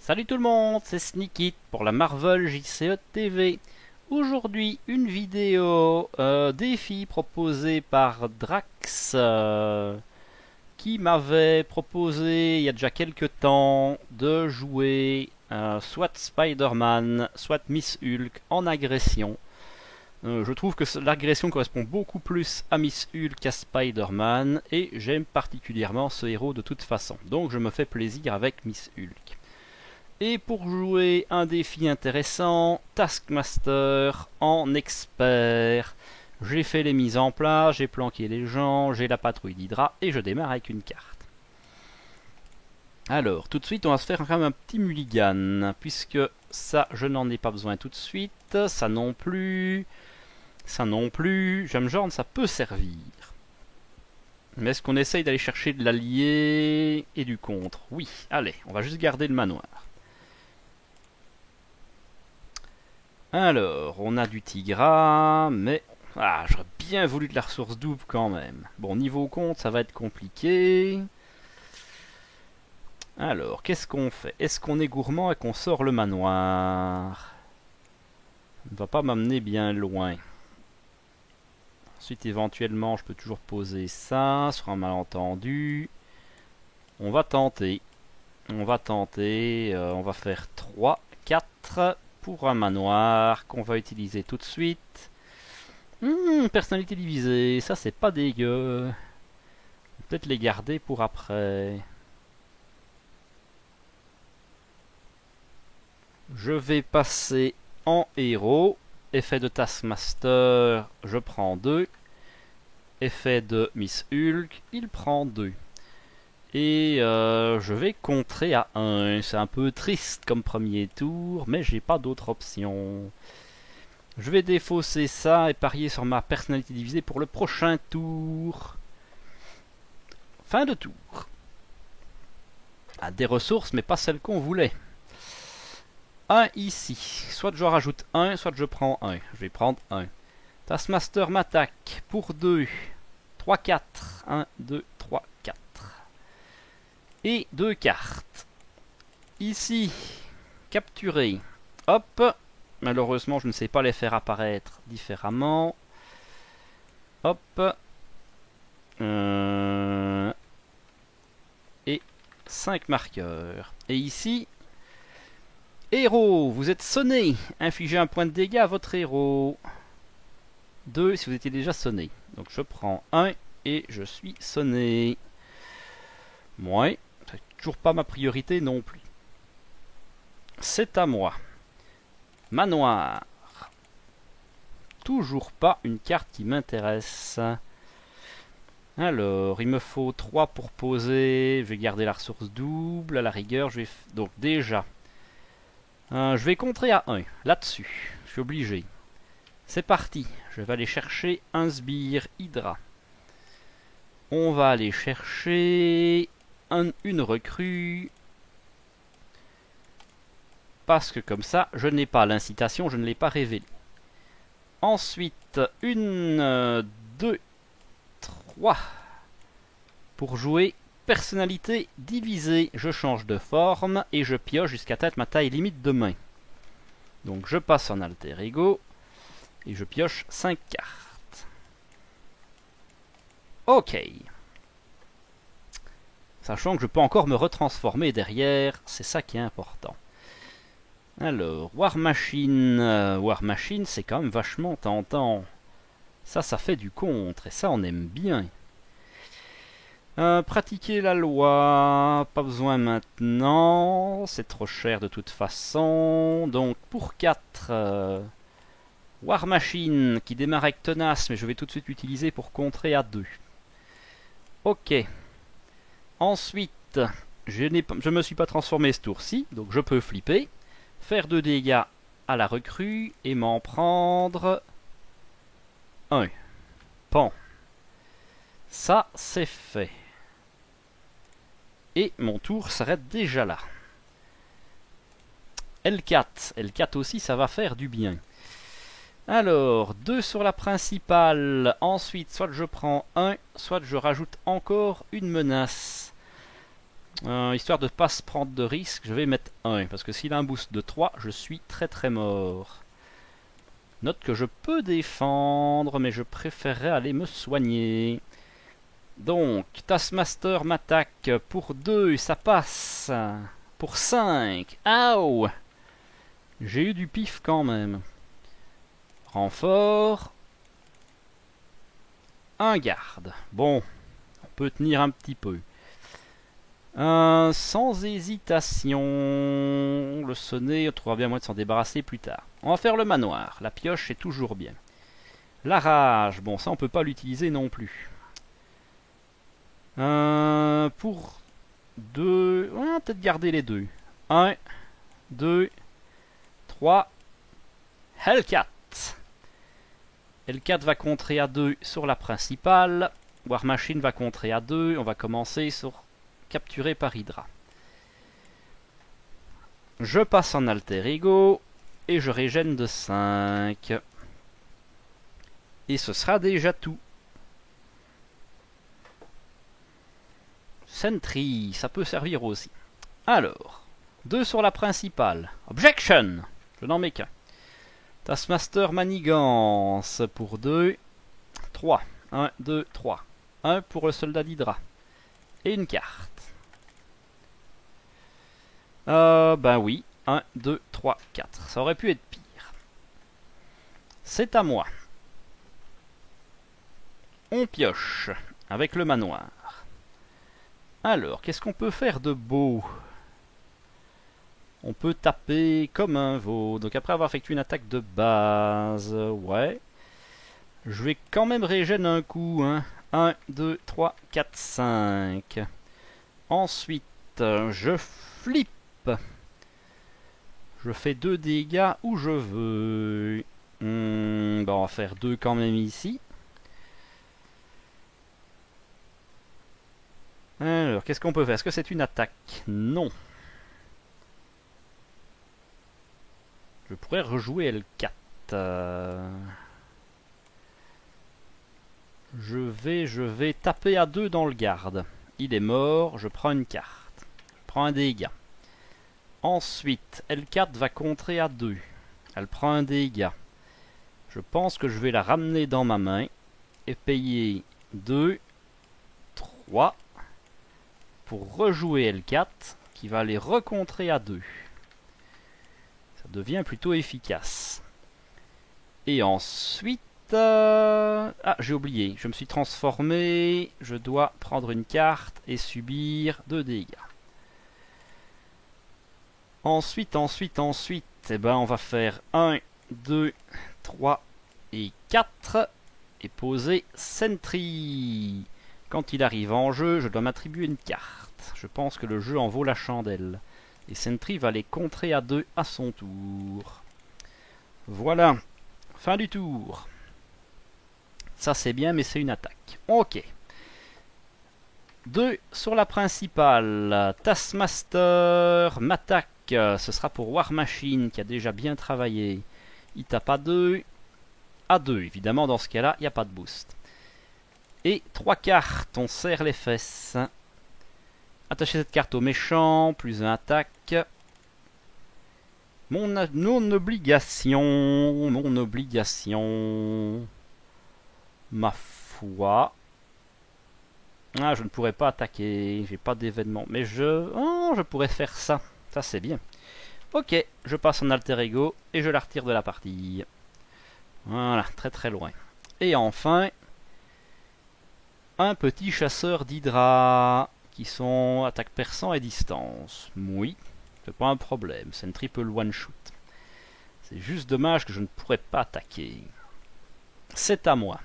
Salut tout le monde, c'est Sneakit pour la Marvel JCE TV. Aujourd'hui, une vidéo défi proposée par Drax qui m'avait proposé il y a déjà quelques temps de jouer soit Spider-Man, soit Miss Hulk en agression. Je trouve que l'agression correspond beaucoup plus à Miss Hulk qu'à Spider-Man et j'aime particulièrement ce héros de toute façon. Donc je me fais plaisir avec Miss Hulk. Et pour jouer un défi intéressant, Taskmaster en expert. J'ai fait les mises en place, j'ai planqué les gens, j'ai la patrouille d'Hydra et je démarre avec une carte. Alors, tout de suite, on va se faire quand même un petit mulligan, puisque ça, je n'en ai pas besoin tout de suite, ça non plus, Jamjorn, ça peut servir. Mais est-ce qu'on essaye d'aller chercher de l'allié et du contre? Oui, allez, on va juste garder le manoir. Alors, on a du Tigra, mais j'aurais bien voulu de la ressource double quand même. Bon, niveau compte, ça va être compliqué. Alors, qu'est-ce qu'on fait? Est-ce qu'on est gourmand et qu'on sort le manoir? Ça ne va pas m'amener bien loin. Ensuite, éventuellement, je peux toujours poser ça sur un malentendu. On va tenter. On va faire 3, 4... pour un manoir qu'on va utiliser tout de suite. Personnalité divisée, ça c'est pas dégueu. Peut-être les garder pour après. Je vais passer en héros. Effet de Taskmaster, je prends 2. Effet de Miss Hulk, il prend 2. Et je vais contrer à 1. C'est un peu triste comme premier tour, mais j'ai pas d'autre option. Je vais défausser ça et parier sur ma personnalité divisée pour le prochain tour. Fin de tour. Des ressources, mais pas celles qu'on voulait. 1 ici. Soit je rajoute 1, soit je prends 1. Je vais prendre 1. Taskmaster m'attaque pour 2. 3, 4. 1, 2, 3, 4. Et 2 cartes. Ici, capturer. Hop. Malheureusement, je ne sais pas les faire apparaître différemment. Hop. Et 5 marqueurs. Et ici, héros, vous êtes sonné. Infligez un point de dégâts à votre héros. 2 si vous étiez déjà sonné. Donc je prends 1 et je suis sonné. Moi. Toujours pas ma priorité non plus. C'est à moi. Manoir. Toujours pas une carte qui m'intéresse. Alors, il me faut 3 pour poser. Je vais garder la ressource double. À la rigueur, je vais... Donc déjà, je vais contrer à 1. Là-dessus, je suis obligé. C'est parti. Je vais aller chercher un sbire Hydra. On va aller chercher... une recrue, parce que comme ça je n'ai pas l'incitation, je ne l'ai pas révélé. Ensuite 1, 2, 3 pour jouer personnalité divisée. Je change de forme et je pioche jusqu'à atteindre ma taille limite de main. Donc je passe en alter ego et je pioche 5 cartes. Ok. Sachant que je peux encore me retransformer derrière, c'est ça qui est important. Alors, War Machine. War Machine, c'est quand même vachement tentant. Ça fait du contre, et ça, on aime bien. Pratiquer la loi, pas besoin maintenant. C'est trop cher de toute façon. Donc, pour 4, War Machine, qui démarre avec tenace, mais je vais tout de suite l'utiliser pour contrer à 2. Ok. Ensuite, je ne me suis pas transformé ce tour-ci, donc je peux flipper, faire 2 dégâts à la recrue et m'en prendre 1. Pan. Ça, c'est fait. Et mon tour s'arrête déjà là. L4. L4 aussi, ça va faire du bien. Alors, 2 sur la principale. Ensuite, soit je prends 1, soit je rajoute encore une menace. Histoire de ne pas se prendre de risque, je vais mettre 1. Parce que s'il a un boost de 3, je suis très mort. Note que je peux défendre, mais je préférerais aller me soigner. Donc, Taskmaster m'attaque pour 2, ça passe. Pour 5, aouh! J'ai eu du pif quand même. Renfort. Un garde. Bon, on peut tenir un petit peu. Sans hésitation, le sonnet, on trouvera bien moyen de s'en débarrasser plus tard. On va faire le manoir. La pioche est toujours bien. La rage, bon ça on peut pas l'utiliser non plus. Pour 2, on va peut-être garder les deux. 1, 2, 3, Hellcat. Hellcat va contrer à 2 sur la principale. War Machine va contrer à 2. On va commencer sur capturé par Hydra. Je passe en alter ego et je régène de 5. Et ce sera déjà tout. Sentry, ça peut servir aussi. Alors, 2 sur la principale. Objection! Je n'en mets qu'un. Taskmaster manigance pour 2. 3. 1, 2, 3. 1 pour le soldat d'Hydra. Et une carte. Ben oui. 1, 2, 3, 4. Ça aurait pu être pire. C'est à moi. On pioche avec le manoir. Alors, qu'est-ce qu'on peut faire de beau? On peut taper comme un veau. Donc après avoir effectué une attaque de base, ouais. Je vais quand même régénérer un coup. 1, 2, 3, 4, 5. Ensuite, je flippe. Je fais 2 dégâts où je veux. Bon, on va faire 2 quand même ici. Alors, qu'est-ce qu'on peut faire? Est-ce que c'est une attaque? Non. Je pourrais rejouer L4. Je vais taper à 2 dans le garde. Il est mort, je prends une carte. Je prends un dégât. Ensuite, L4 va contrer à 2. Elle prend un dégât. Je pense que je vais la ramener dans ma main et payer 2, 3 pour rejouer L4 qui va les recontrer à 2. Ça devient plutôt efficace. Et ensuite... Ah, j'ai oublié. Je me suis transformé. Je dois prendre une carte et subir 2 dégâts. Ensuite, eh ben, on va faire 1, 2, 3 et 4. Et poser Sentry. Quand il arrive en jeu, je dois m'attribuer une carte. Je pense que le jeu en vaut la chandelle. Et Sentry va les contrer à 2 à son tour. Voilà. Fin du tour. Ça c'est bien, mais c'est une attaque. Ok. 2 sur la principale. Taskmaster m'attaque. Ce sera pour War Machine qui a déjà bien travaillé. Il tape à 2. À 2, évidemment, dans ce cas-là, il n'y a pas de boost. Et 3 cartes, on serre les fesses. Attachez cette carte au méchant, plus un attaque. Mon obligation. Ma foi. Ah, je ne pourrais pas attaquer, j'ai pas d'événement. Mais je pourrais faire ça. Ça, c'est bien. Ok, je passe en alter ego et je la retire de la partie. Voilà, très loin. Et enfin, un petit chasseur d'Hydra qui sont attaque perçant et distance. Oui, c'est pas un problème, c'est une triple one-shoot. C'est juste dommage que je ne pourrais pas attaquer. C'est à moi.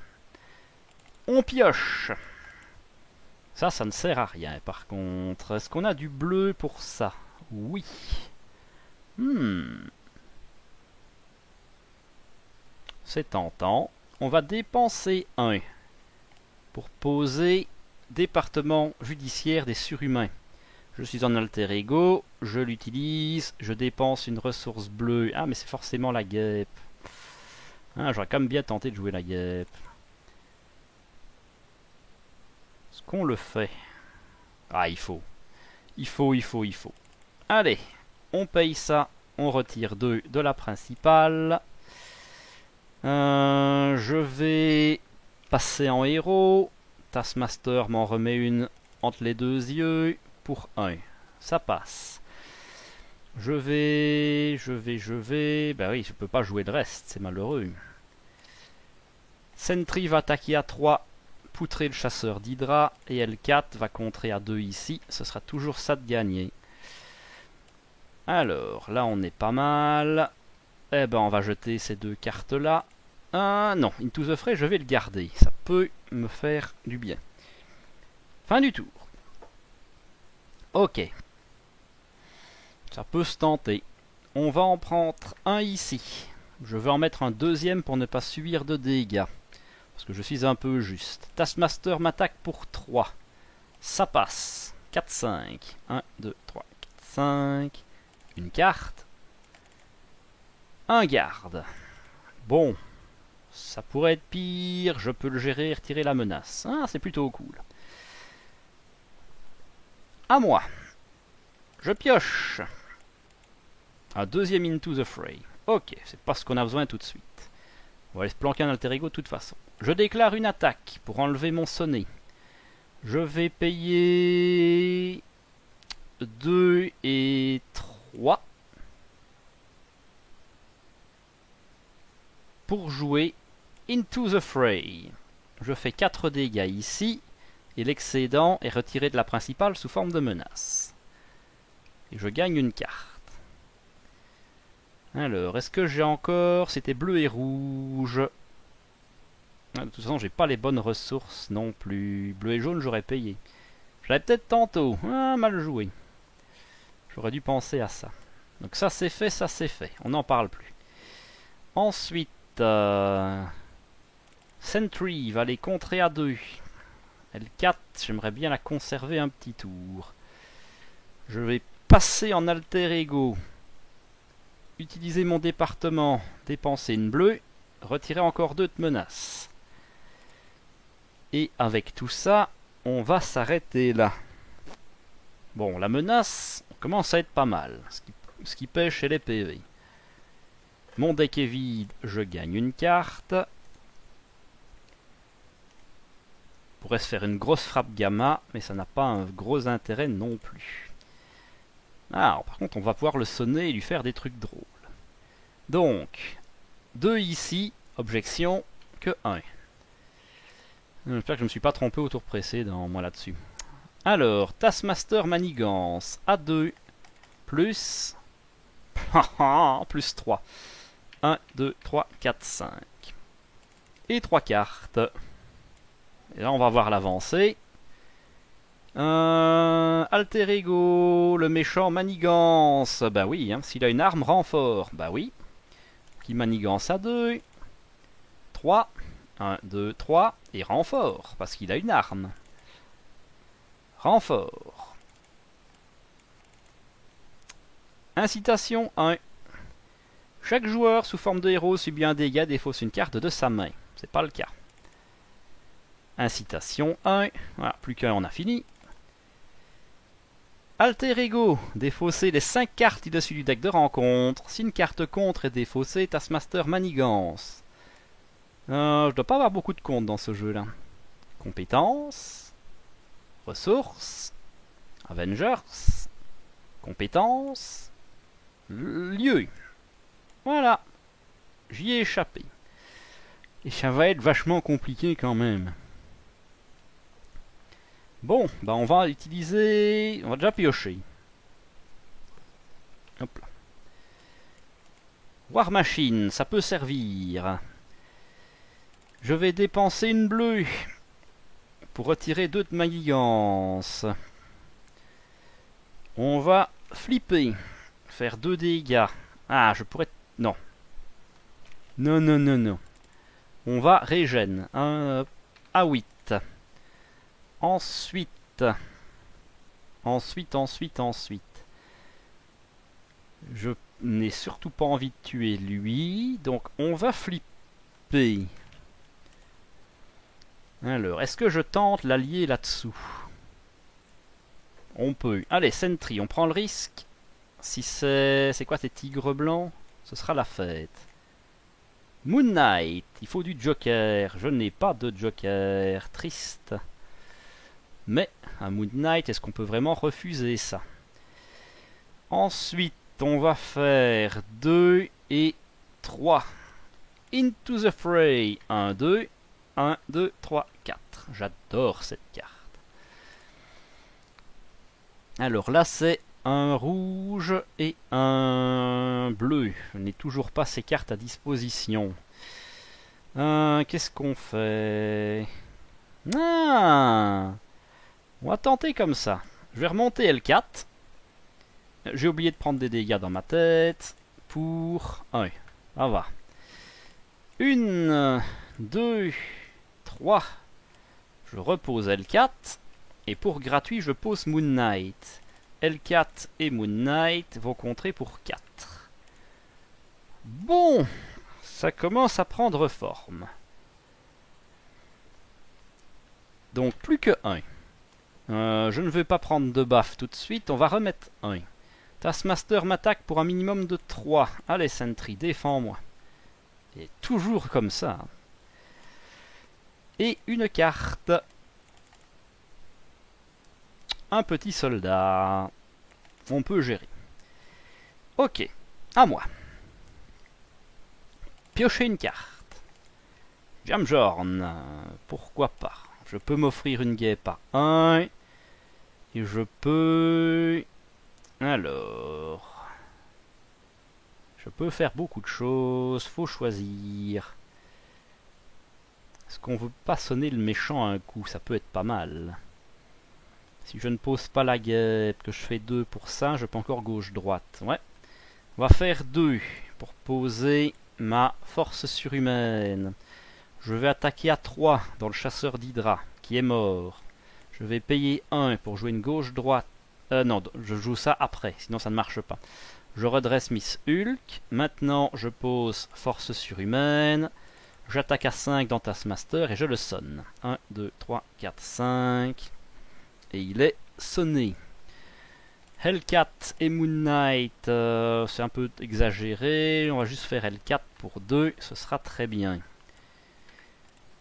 On pioche. Ça ne sert à rien par contre. Est-ce qu'on a du bleu pour ça? Oui. C'est tentant. On va dépenser 1 pour poser département judiciaire des surhumains. Je suis en alter ego, je l'utilise, je dépense une ressource bleue. Ah, mais c'est forcément la guêpe. Ah, j'aurais quand même bien tenté de jouer la guêpe. Est-ce qu'on le fait? Ah, il faut. Il faut. Allez, on paye ça. On retire 2 de la principale. Je vais passer en héros. Taskmaster m'en remet une entre les deux yeux pour 1. Ça passe. Je vais... Ben oui, je peux pas jouer le reste, c'est malheureux. Sentry va attaquer à 3, poutrer le chasseur d'Hydra, et L4 va contrer à 2 ici. Ce sera toujours ça de gagner. Alors, là on est pas mal. Eh ben on va jeter ces 2 cartes-là. Non, Into the Fray, je vais le garder. Ça peut me faire du bien. Fin du tour. Ok. Ça peut se tenter. On va en prendre un ici. Je vais en mettre un deuxième pour ne pas subir de dégâts. Parce que je suis un peu juste. Taskmaster m'attaque pour 3. Ça passe. 4, 5. 1, 2, 3, 4, 5. Une carte. Un garde. Bon. Ça pourrait être pire. Je peux le gérer et retirer la menace. Ah, c'est plutôt cool. À moi. Je pioche. Un deuxième Into the Fray. Ok, c'est pas ce qu'on a besoin tout de suite. On va aller se planquer un alter ego de toute façon. Je déclare une attaque pour enlever mon sonnet. Je vais payer 2 et 3 pour jouer Into the Fray. Je fais 4 dégâts ici et l'excédent est retiré de la principale sous forme de menace. Et je gagne une carte. Alors, est-ce que j'ai encore... C'était bleu et rouge. De toute façon, j'ai pas les bonnes ressources non plus. Bleu et jaune, j'aurais payé. J'avais peut-être tantôt. Ah, mal joué. J'aurais dû penser à ça. Donc ça c'est fait, ça c'est fait. On n'en parle plus. Ensuite, Sentry va les contrer à 2. L4, j'aimerais bien la conserver un petit tour. Je vais passer en alter ego. Utiliser mon département, dépenser une bleue, retirer encore 2 de menaces. Et avec tout ça, on va s'arrêter là. Bon, la menace commence à être pas mal, ce qui pêche chez les PV. Mon deck est vide, je gagne une carte. On pourrait se faire une grosse frappe gamma, mais ça n'a pas un gros intérêt non plus. Ah, par contre, on va pouvoir le sonner et lui faire des trucs drôles. Donc, 2 ici, objection, que 1. J'espère que je ne me suis pas trompé au tour précédent, moi là-dessus. Alors, Taskmaster Manigance, A2, plus... plus 3. 1, 2, 3, 4, 5. Et 3 cartes. Et là, on va voir l'avancée. Alter Ego, le méchant Manigance. Bah oui, hein, s'il a une arme, renfort. Bah oui. Qui Manigance à 2. 3. 1, 2, 3. Et renfort, parce qu'il a une arme. Renfort. Incitation 1. Chaque joueur sous forme de héros subit un dégât, défausse une carte de sa main. C'est pas le cas. Incitation 1. Voilà, plus qu'un, on a fini. Alter Ego, défausser les 5 cartes ci-dessus du deck de rencontre. Si une carte contre est défaussée, Taskmaster Manigance. Je dois pas avoir beaucoup de comptes dans ce jeu-là. Compétences. Ressources. Avengers. Compétences. Lieu. Voilà. J'y ai échappé. Et ça va être vachement compliqué quand même. Bon, bah on va utiliser... On va déjà piocher. Hop là. War Machine, ça peut servir. Je vais dépenser une bleue pour retirer 2 de Manigance. On va flipper. Faire 2 dégâts. Ah, je pourrais... Non. Non. On va régène. À 8. Ensuite. Je n'ai surtout pas envie de tuer lui. Donc on va flipper. Alors, est-ce que je tente l'allié là-dessous? On peut. Allez, Sentry, on prend le risque. Si c'est... C'est quoi ces tigres blancs? Ce sera la fête. Moon Knight, il faut du joker. Je n'ai pas de joker. Triste. Mais, un Moon Knight, est-ce qu'on peut vraiment refuser ça? Ensuite, on va faire 2 et 3. Into the Fray. 1, 2. 1, 2, 3, 4. J'adore cette carte. Alors là, c'est un rouge et un bleu. Je n'ai toujours pas ces cartes à disposition. Qu'est-ce qu'on fait? Ah, on va tenter comme ça. Je vais remonter L4. J'ai oublié de prendre des dégâts dans ma tête. Pour 1. Ça va. 1, 2, 3. Je repose L4. Et pour gratuit, je pose Moon Knight. L4 et Moon Knight vont compter pour 4. Bon, ça commence à prendre forme. Donc plus que 1. Je ne vais pas prendre de baffe tout de suite, on va remettre 1. Taskmaster m'attaque pour un minimum de 3. Allez Sentry, défends-moi. Et toujours comme ça. Et une carte. Un petit soldat. On peut gérer. Ok, à moi. Piocher une carte. Jamjorn, pourquoi pas. Je peux m'offrir une guêpe à 1. Et je peux... Alors... Je peux faire beaucoup de choses. Faut choisir. Est-ce qu'on veut pas sonner le méchant à un coup? Ça peut être pas mal. Si je ne pose pas la guêpe, que je fais 2 pour ça, je peux encore gauche-droite. Ouais. On va faire 2 pour poser ma force surhumaine. Je vais attaquer à 3 dans le chasseur d'Hydra, qui est mort. Je vais payer 1 pour jouer une gauche-droite. Non, je joue ça après, sinon ça ne marche pas. Je redresse Miss Hulk. Maintenant, je pose force surhumaine. J'attaque à 5 dans Taskmaster et je le sonne. 1, 2, 3, 4, 5... Et il est sonné. Hellcat et Moon Knight, c'est un peu exagéré. On va juste faire L4 pour 2, ce sera très bien.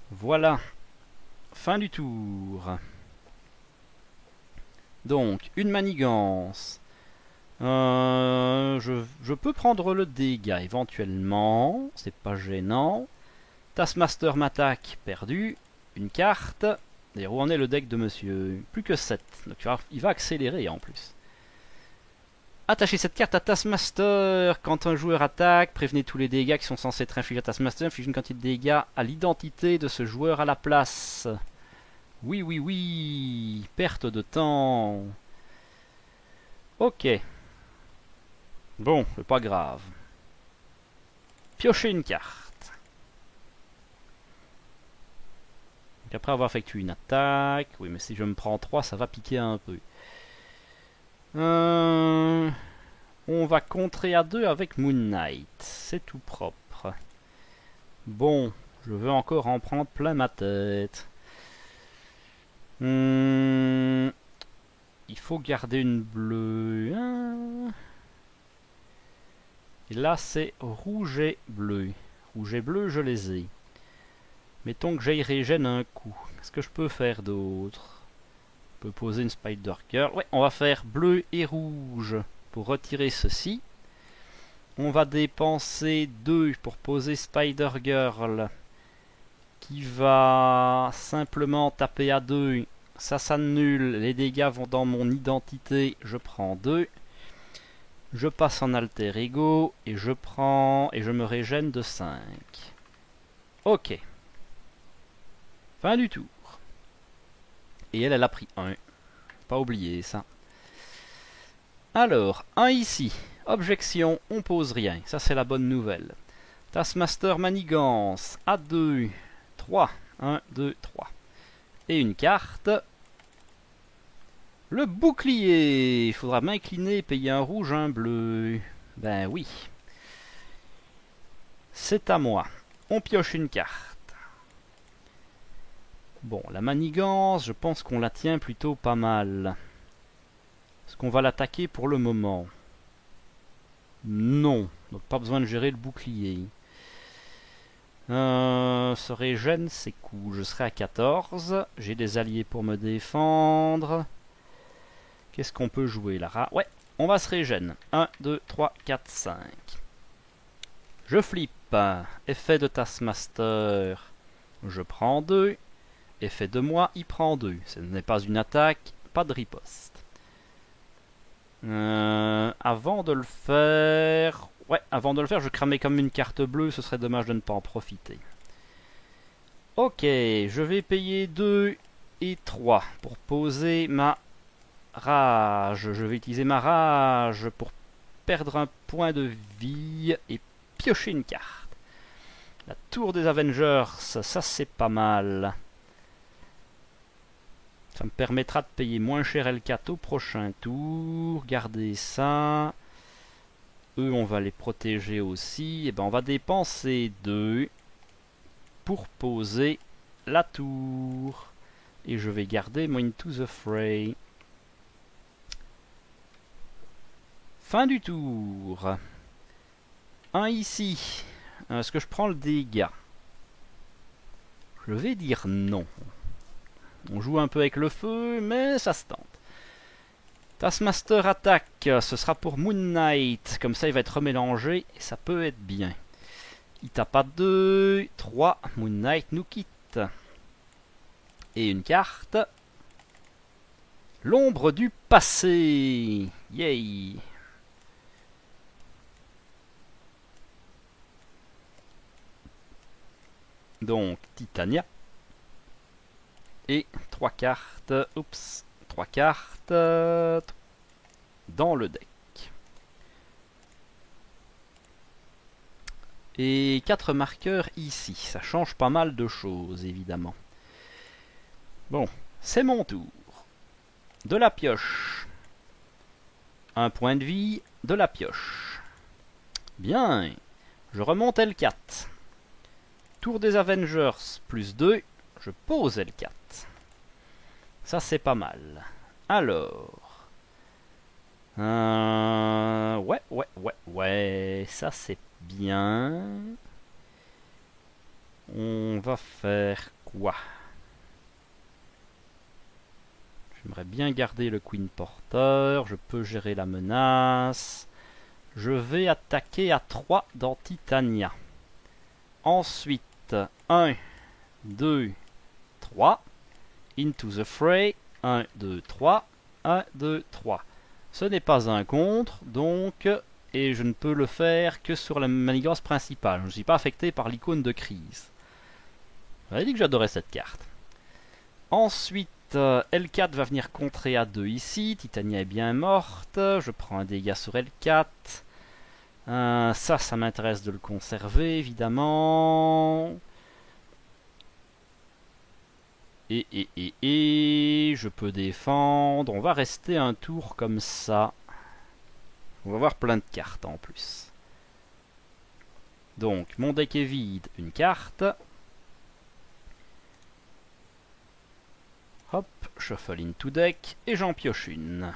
Voilà. Fin du tour. Donc, une manigance. Je peux prendre le dégât éventuellement. C'est pas gênant. Taskmaster m'attaque, perdu. Une carte. D'ailleurs, où en est le deck de monsieur? Plus que 7. Donc il va accélérer en plus. Attachez cette carte à Taskmaster. Quand un joueur attaque, prévenez tous les dégâts qui sont censés être infligés à Taskmaster. Inflige une quantité de dégâts à l'identité de ce joueur à la place. Oui, oui, oui. Perte de temps. Ok. Bon, c'est pas grave. Piochez une carte. Après avoir effectué une attaque, oui mais si je me prends 3 ça va piquer un peu. On va contrer à 2 avec Moon Knight, c'est tout propre. Bon, je veux encore en prendre plein ma tête. Il faut garder une bleue. Et là c'est rouge et bleu. Rouge et bleu je les ai. Mettons que j'aille régène un coup. Qu'est-ce que je peux faire d'autre? Je peux poser une Spider Girl. Ouais, on va faire bleu et rouge pour retirer ceci. On va dépenser 2 pour poser Spider Girl qui va simplement taper à 2. Ça s'annule. Les dégâts vont dans mon identité. Je prends 2. Je passe en alter ego et je prends et je me régène de 5. Ok. Fin du tour. Et elle a pris 1. Pas oublier ça. Alors, 1 ici. Objection, on pose rien. Ça c'est la bonne nouvelle. Taskmaster manigance. À 2. 3. 1, 2, 3. Et une carte. Le bouclier. Il faudra m'incliner et payer un rouge, un bleu. Ben oui. C'est à moi. On pioche une carte. Bon, la manigance, je pense qu'on la tient plutôt pas mal. Est-ce qu'on va l'attaquer pour le moment? Non, donc pas besoin de gérer le bouclier. Se régène, c'est cool. Je serai à 14. J'ai des alliés pour me défendre. Qu'est-ce qu'on peut jouer là? Ouais, on va se régène. 1, 2, 3, 4, 5. Je flippe. Effet de Taskmaster. Je prends 2. Effet de moi, il prend 2. Ce n'est pas une attaque, pas de riposte. Avant de le faire... Ouais, avant de le faire, je cramais comme une carte bleue, ce serait dommage de ne pas en profiter. Ok, je vais payer 2 et 3 pour poser ma rage. Je vais utiliser ma rage pour perdre un point de vie et piocher une carte. La tour des Avengers, ça c'est pas mal. Ça me permettra de payer moins cher L4 au prochain tour. Gardez ça. Eux, on va les protéger aussi. Et ben, on va dépenser 2 pour poser la tour. Et je vais garder mon Into the Fray. Fin du tour. Un ici. Est-ce que je prends le dégât? Je vais dire non. On joue un peu avec le feu, mais ça se tente. Taskmaster attaque, ce sera pour Moon Knight. Comme ça, il va être remélangé et ça peut être bien. Il tape à 2, 3. Moon Knight nous quitte. Et une carte. L'ombre du passé. Yay! Donc, Titania. Et 3 cartes. Oups. 3 cartes dans le deck. Et 4 marqueurs ici. Ça change pas mal de choses, évidemment. Bon, c'est mon tour. De la pioche. Un point de vie, de la pioche. Bien. Je remonte L4. Tour des Avengers, plus 2. Je pose L4. Ça, c'est pas mal. Alors... ouais. Ça, c'est bien. On va faire quoi? J'aimerais bien garder le Queen Porter. Je peux gérer la menace. Je vais attaquer à 3 dans Titania. Ensuite, 1, 2, 3. Into the Fray. 1, 2, 3. 1, 2, 3. Ce n'est pas un contre, donc... Et je ne peux le faire que sur la manigance principale. Je ne suis pas affecté par l'icône de crise. J'avais dit que j'adorais cette carte. Ensuite, L4 va venir contrer à 2 ici. Titania est bien morte. Je prends un dégât sur L4. Ça m'intéresse de le conserver, évidemment. Et je peux défendre. On va rester un tour comme ça. On va avoir plein de cartes en plus. Donc, mon deck est vide. Une carte. Hop, shuffle into deck. Et j'en pioche une.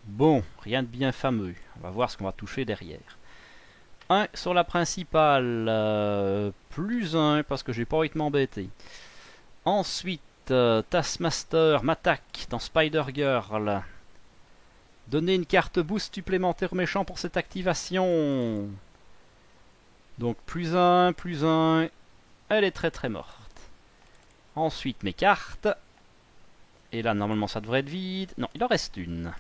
Bon, rien de bien fameux. On va voir ce qu'on va toucher derrière. 1 sur la principale. Plus 1 parce que j'ai pas envie de m'embêter. Ensuite, Taskmaster m'attaque dans Spider-Girl. Donner une carte boost supplémentaire au méchant pour cette activation. Donc plus 1, plus 1. Elle est très très morte. Ensuite mes cartes. Et là normalement ça devrait être vide. Non, il en reste une.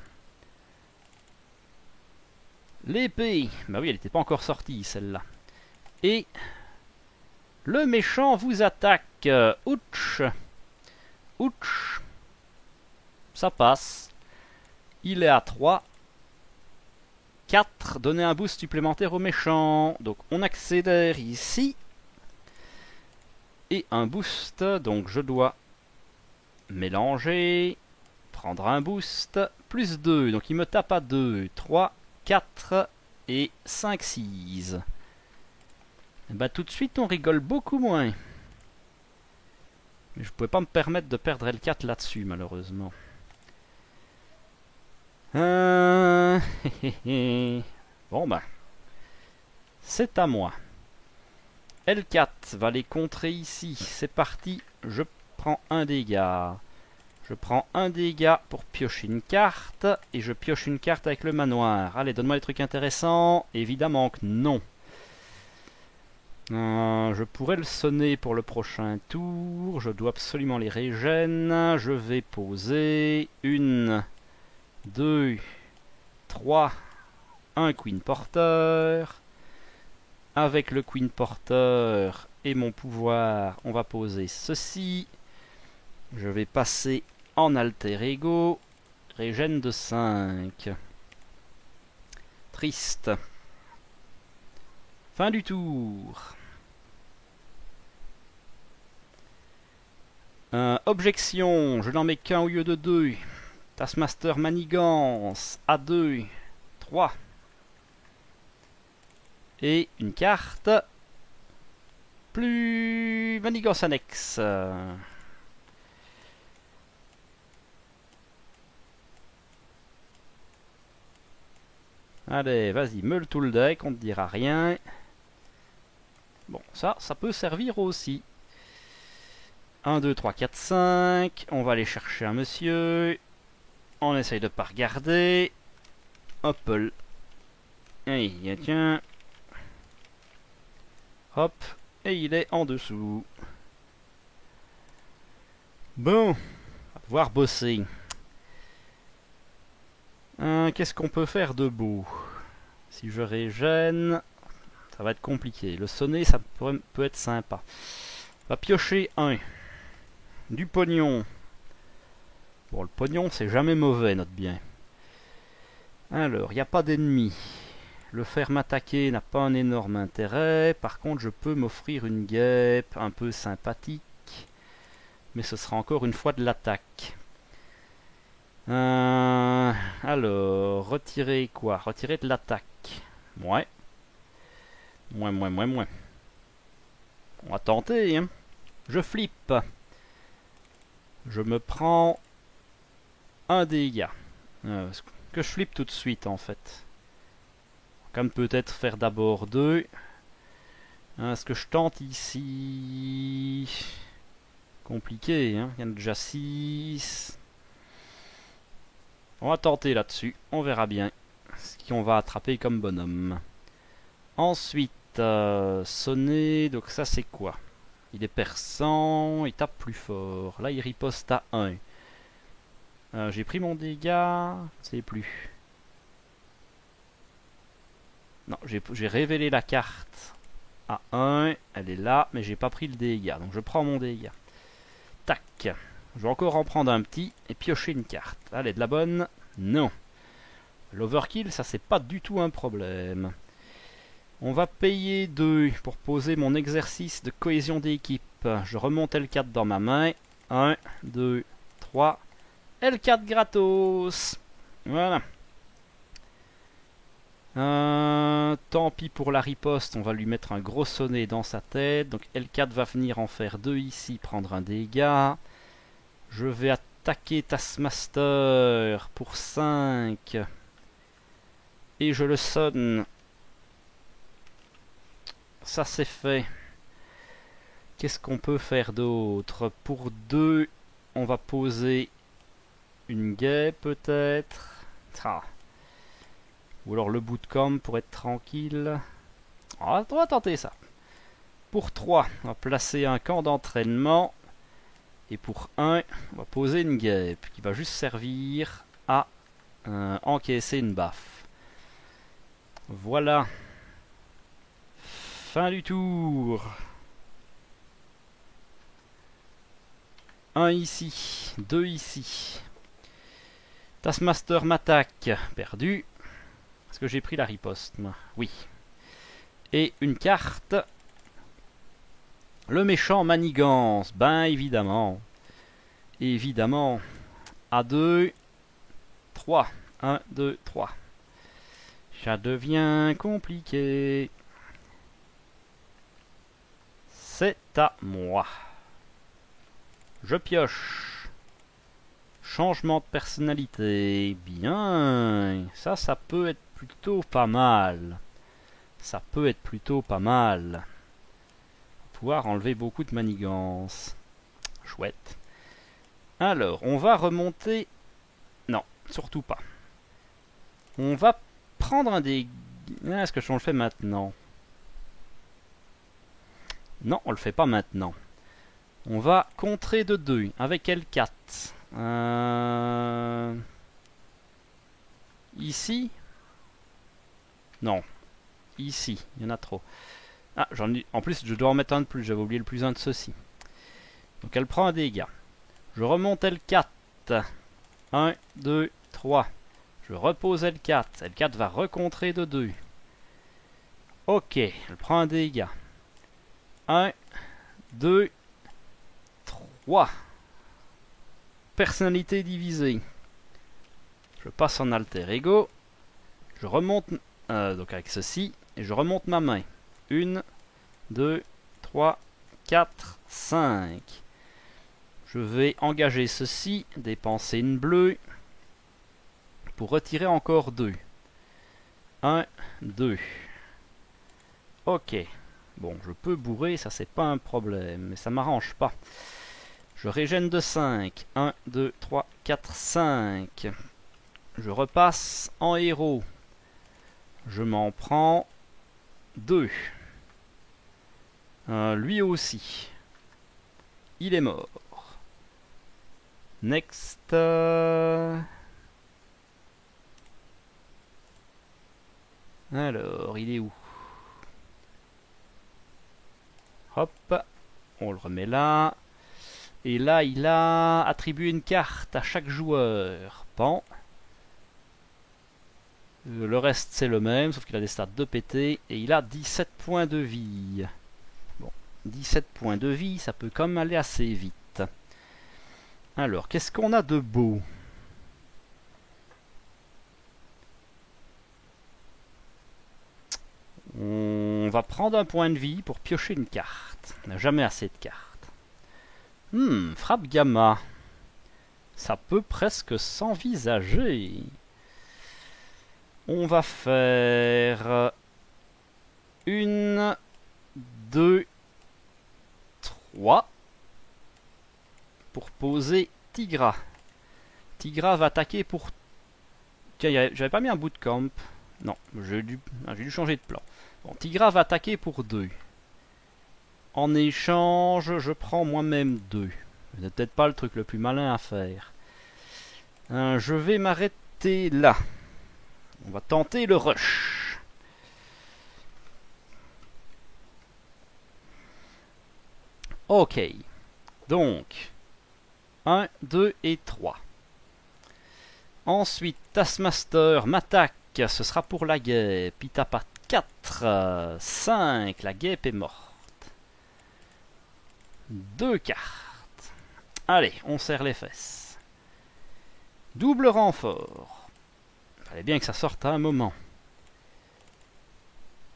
L'épée. Bah oui, elle n'était pas encore sortie celle-là. Et le méchant vous attaque. Ouch. Ouch. Ça passe. Il est à 3. 4. Donner un boost supplémentaire au méchant. Donc on accélère ici. Et un boost. Donc je dois mélanger. Prendre un boost. Plus 2. Donc il me tape à 2. 3, 4 et 5, 6. Et bah tout de suite on rigole beaucoup moins. Mais je ne pouvais pas me permettre de perdre L4 là-dessus malheureusement. Bon ben, c'est à moi. L4 va les contrer ici. C'est parti, je prends un dégât. Je prends un dégât pour piocher une carte. Et je pioche une carte avec le manoir. Allez, donne-moi des trucs intéressants. Évidemment que non. Je pourrais le sonner pour le prochain tour. Je dois absolument les régène. Je vais poser une, deux, trois, un Queen Porter. Avec le Queen Porter et mon pouvoir, on va poser ceci. Je vais passer en alter ego. Régène de 5. Triste. Fin du tour. Objection, je n'en mets qu'un au lieu de 2. Taskmaster Manigance à 2. 3. Et une carte. Plus Manigance annexe. Allez, vas-y, meule tout le deck, on ne te dira rien. Bon, ça peut servir aussi. 1, 2, 3, 4, 5. On va aller chercher un monsieur. On essaye de pas regarder. Hop. Allez, tiens. Hop. Et il est en dessous. Bon. On va devoir bosser. Qu'est-ce qu'on peut faire de beau? Si je régène, ça va être compliqué. Le sonner, ça peut être sympa. On va piocher un. Du pognon. Bon, le pognon, c'est jamais mauvais, notre bien. Alors, il n'y a pas d'ennemi. Le faire m'attaquer n'a pas un énorme intérêt. Par contre, je peux m'offrir une guêpe un peu sympathique. Mais ce sera encore une fois de l'attaque. Alors, retirer quoi? Retirer de l'attaque. Ouais. Moins. On va tenter, hein. Je flippe. Je me prends un dégât. Que je flippe tout de suite, en fait. Comme peut-être faire d'abord 2. Ce que je tente ici... Compliqué, hein. Il y en a déjà 6. On va tenter là-dessus. On verra bien ce qu'on va attraper comme bonhomme. Ensuite, sonner. Donc ça, c'est quoi? Il est perçant. Il tape plus fort. Là, il riposte à 1. J'ai pris mon dégât. Je sais plus. Non, j'ai révélé la carte à 1. Elle est là, mais j'ai pas pris le dégât. Donc je prends mon dégât. Tac. Je vais encore en prendre un petit et piocher une carte. Allez, de la bonne? Non. L'overkill, ça c'est pas du tout un problème. On va payer 2 pour poser mon exercice de cohésion d'équipe. Je remonte L4 dans ma main. 1, 2, 3. L4 gratos. Voilà. Tant pis pour la riposte, on va lui mettre un gros sonnet dans sa tête. Donc L4 va venir en faire 2 ici, prendre un dégât. Je vais attaquer Taskmaster pour 5. Et je le sonne. Ça c'est fait. Qu'est-ce qu'on peut faire d'autre? Pour 2, on va poser une guêpe peut-être. Ah. Ou alors le bootcamp pour être tranquille. On va tenter ça. Pour 3, on va placer un camp d'entraînement. Et pour 1, on va poser une guêpe qui va juste servir à encaisser une baffe. Voilà. Fin du tour. 1 ici, 2 ici. Taskmaster m'attaque. Perdu. Est-ce que j'ai pris la riposte? Oui. Et une carte. Le méchant manigance. Ben évidemment. Évidemment. À 2. 3. 1, 2, 3. Ça devient compliqué. C'est à moi. Je pioche. changement de personnalité. Bien. Ça peut être plutôt pas mal. Ça peut être plutôt pas mal. Pouvoir enlever beaucoup de manigances. Chouette. Alors, on va remonter... Non, surtout pas. On va prendre un des... Est-ce que je le fais maintenant? Non, on le fait pas maintenant. On va contrer de 2 avec L4. Ici? Non. Ici, il y en a trop. Ah, j'en ai... En plus, je dois en mettre un de plus. J'avais oublié le plus un de ceux-ci. Donc elle prend un dégât. Je remonte L4. 1, 2, 3. Je repose L4. L4 va recontrer de 2. Ok, elle prend un dégât. 1, 2, 3. Personnalité divisée. Je passe en alter ego. Je remonte... donc avec ceci. Et je remonte ma main. 1, 2, 3, 4, 5. Je vais engager ceci, dépenser une bleue, pour retirer encore 2. 1, 2. Ok. Bon, je peux bourrer, ça c'est pas un problème, mais ça m'arrange pas. Je régène de 5. 1, 2, 3, 4, 5. Je repasse en héros. Je m'en prends 2. Lui aussi. Il est mort. Next. Alors, il est où? Hop. On le remet là. Et là, il a attribué une carte à chaque joueur. Pan. Le reste, c'est le même, sauf qu'il a des stats de PT. Et il a 17 points de vie. Bon, 17 points de vie, ça peut quand même aller assez vite. Alors, qu'est-ce qu'on a de beau? On va prendre un point de vie pour piocher une carte. On n'a jamais assez de cartes. Frappe gamma. Ça peut presque s'envisager. On va faire 1, 2, 3 pour poser Tigra. Tigra va attaquer pour... Tiens, j'avais pas mis un bootcamp. Non, j'ai dû changer de plan. Bon, Tigra va attaquer pour 2. En échange, je prends moi-même 2. C'est peut-être pas le truc le plus malin à faire. Je vais m'arrêter là. On va tenter le rush. Ok. Donc, 1, 2 et 3. Ensuite, Taskmaster m'attaque. Ce sera pour la guêpe. Il tape à 4. 5. La guêpe est morte. 2 cartes. Allez, on serre les fesses. Double renfort. Fallait bien que ça sorte à un moment.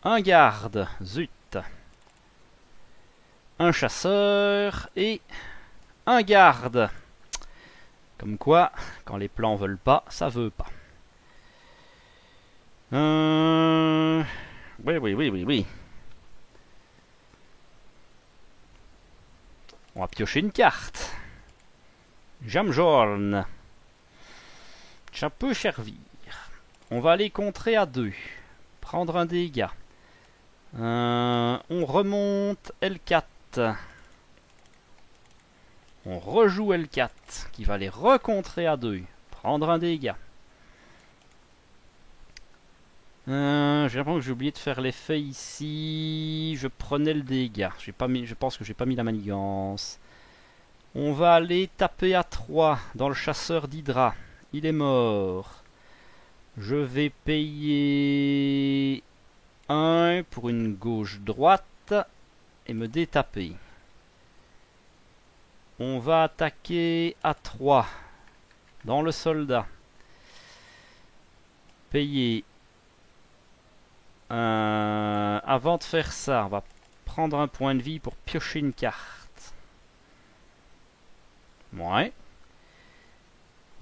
Un garde. Zut. Un chasseur et un garde. Comme quoi, quand les plans veulent pas, ça veut pas. Oui. On va piocher une carte. Jamjorn. Ça peut servir. On va aller contrer à 2. Prendre un dégât. On remonte L4. On rejoue L4 qui va les recontrer à 2. Prendre un dégât. J'ai l'impression que j'ai oublié de faire l'effet ici. Je prenais le dégât. Je pense que j'ai pas mis la manigance. On va aller taper à 3 dans le chasseur d'Hydra. Il est mort. Je vais payer 1 pour une gauche-droite et me détaper. On va attaquer à 3 dans le soldat. Payer. Avant de faire ça, on va prendre un point de vie pour piocher une carte. Ouais.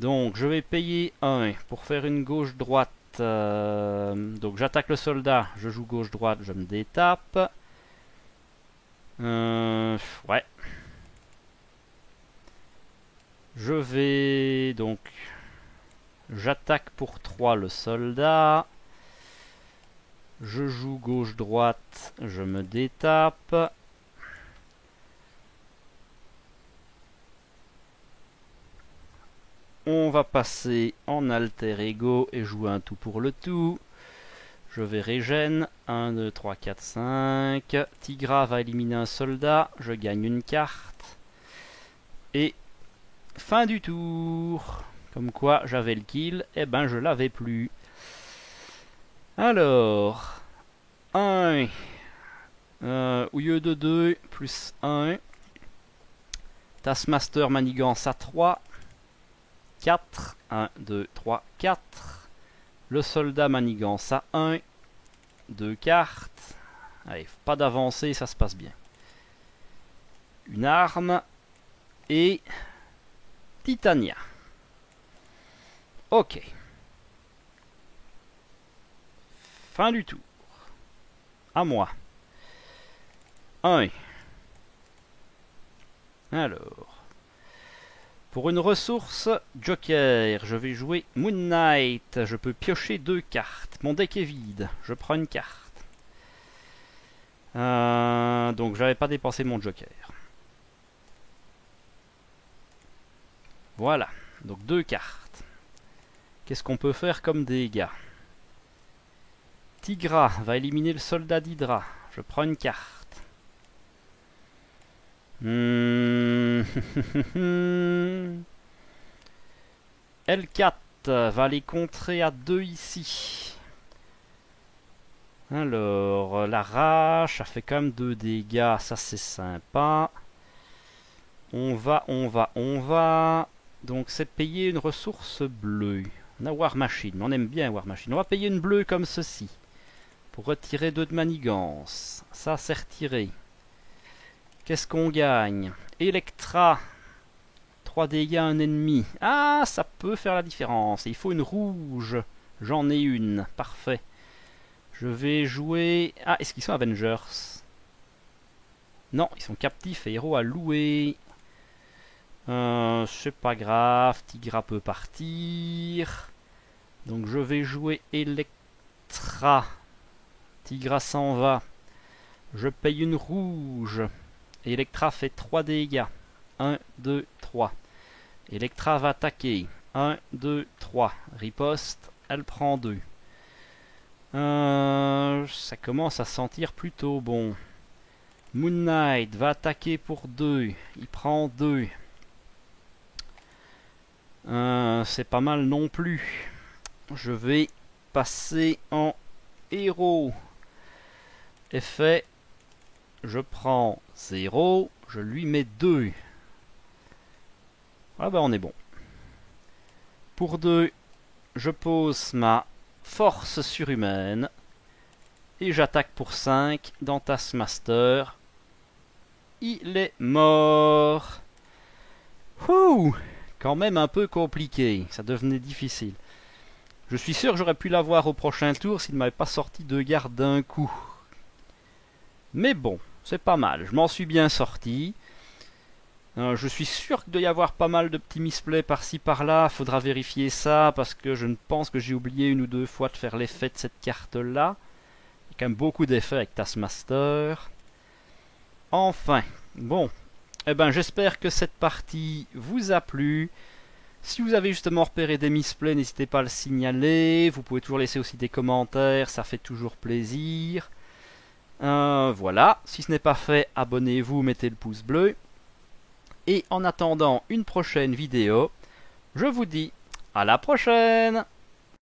Donc je vais payer 1 pour faire une gauche-droite. Donc j'attaque le soldat, je joue gauche-droite, je me détape. Ouais. Je vais donc... J'attaque pour 3 le soldat. Je joue gauche-droite, je me détape. On va passer en alter ego et jouer un tout pour le tout. Je vais régène. 1, 2, 3, 4, 5. Tigra va éliminer un soldat. Je gagne une carte. Et fin du tour. Comme quoi j'avais le kill. Et ben je l'avais plus. Alors. 1. Au lieu de 2, plus 1. Taskmaster manigance à 3. 4. 1, 2, 3, 4. Le soldat manigance à 1. 2 cartes. Allez, pas d'avancer, ça se passe bien. Une arme. Et... Titania. Ok. Fin du tour. À moi. 1. Alors. Pour une ressource, Joker, je vais jouer Moon Knight. Je peux piocher 2 cartes. Mon deck est vide. Je prends une carte. Donc j'avais pas dépensé mon Joker. Voilà. Donc 2 cartes. Qu'est-ce qu'on peut faire comme dégâts? Tigra va éliminer le soldat d'Hydra. Je prends une carte. L4 va les contrer à 2 ici. Alors, la rage, ça fait quand même 2 dégâts, ça c'est sympa. On va. Donc c'est payer une ressource bleue. On a War Machine, on aime bien War Machine. On va payer une bleue comme ceci. Pour retirer 2 de manigance. Ça c'est retiré. Qu'est-ce qu'on gagne? Electra. 3 dégâts à un ennemi. Ah, ça peut faire la différence. Il faut une rouge. J'en ai une. Parfait. Je vais jouer... Ah, est-ce qu'ils sont Avengers? Non, ils sont captifs et héros à louer. C'est pas grave. Tigra peut partir. Donc je vais jouer Electra. Tigra s'en va. Je paye une rouge. Electra fait 3 dégâts. 1, 2, 3. Electra va attaquer. 1, 2, 3. Riposte, elle prend 2. Ça commence à sentir plutôt bon. Moon Knight va attaquer pour 2. Il prend 2. C'est pas mal non plus. Je vais passer en héros. Effet. Je prends 0. Je lui mets 2. Ah ben on est bon. Pour 2, je pose ma force surhumaine. Et j'attaque pour 5 dans Taskmaster. Il est mort. Ouh, quand même un peu compliqué. Ça devenait difficile. Je suis sûr que j'aurais pu l'avoir au prochain tour s'il ne m'avait pas sorti 2 gardes d'un coup. Mais bon, c'est pas mal. Je m'en suis bien sorti. Je suis sûr qu'il doit y avoir pas mal de petits misplays par-ci par-là. Faudra vérifier ça parce que je ne pense que j'ai oublié 1 ou 2 fois de faire l'effet de cette carte-là. Il y a quand même beaucoup d'effets avec Taskmaster. Enfin, bon. Eh ben, j'espère que cette partie vous a plu. Si vous avez justement repéré des misplays, n'hésitez pas à le signaler. Vous pouvez toujours laisser aussi des commentaires, ça fait toujours plaisir. Voilà, si ce n'est pas fait, abonnez-vous, mettez le pouce bleu. Et en attendant une prochaine vidéo, je vous dis à la prochaine!